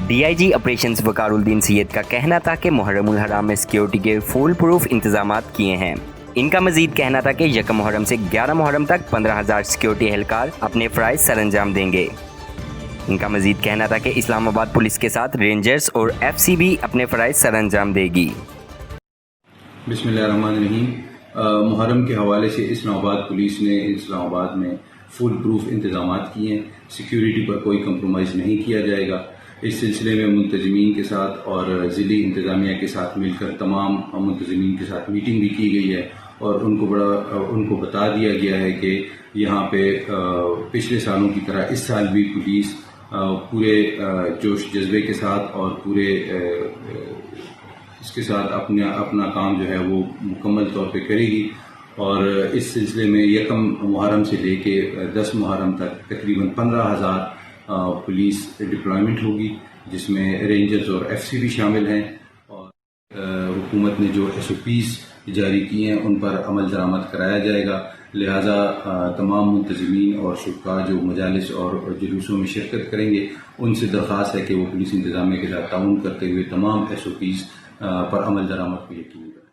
DIG operations وقار الدین سید کا کہنا تھا کہ محرم الحرام میں سیکیورٹی کے فول پروف انتظامات کیے ہیں۔ ان کا مزید کہنا تھا کہ 1 محرم سے 11 محرم تک 15,000 سیکیورٹی اہلکار اپنے فرائض سر انجام دیں گے۔ ان کا مزید کہنا تھا کہ اسلام آباد پولیس کے ساتھ رینجرز اور FCB بھی اپنے فرائض سر انجام دے گی۔ بسم اللہ الرحمن الرحیم۔ محرم کے حوالے سے اسلام آباد پولیس نے اسلام آباد میں فل پروف انتظامات کیے ہیں۔ سیکیورٹی پر کوئی کمپرومائز نہیں کیا جائے گا۔ اس سلسلے میں منتظمین کے ساتھ اور ضلعی انتظامیہ کے ساتھ مل کر تمام منتظمین کے ساتھ میٹنگ بھی کی گئی ہے اور ان کو بتا دیا گیا ہے کہ یہاں پہ پچھلے سالوں کی طرح اس سال بھی پولیس پورے جوش جذبے کے ساتھ اور پورے اس کے ساتھ اپنا کام جو ہے وہ مکمل طور پہ کرے گی، اور اس سلسلے میں 1 محرم سے لے کے 10 محرم تک تقریباً 15,000 پولیس ڈپلائمنٹ ہوگی، جس میں رینجرز اور FCB شامل ہیں، اور حکومت نے جو SOPs جاری کی ہیں ان پر عمل درآمد کرایا جائے گا۔ لہٰذا تمام منتظمین اور شرکاء جو مجالس اور جلوسوں میں شرکت کریں گے ان سے درخواست ہے کہ وہ پولیس انتظامیہ کے ساتھ تعاون کرتے ہوئے تمام SOPs پر عمل درآمد کو یقینی کریں۔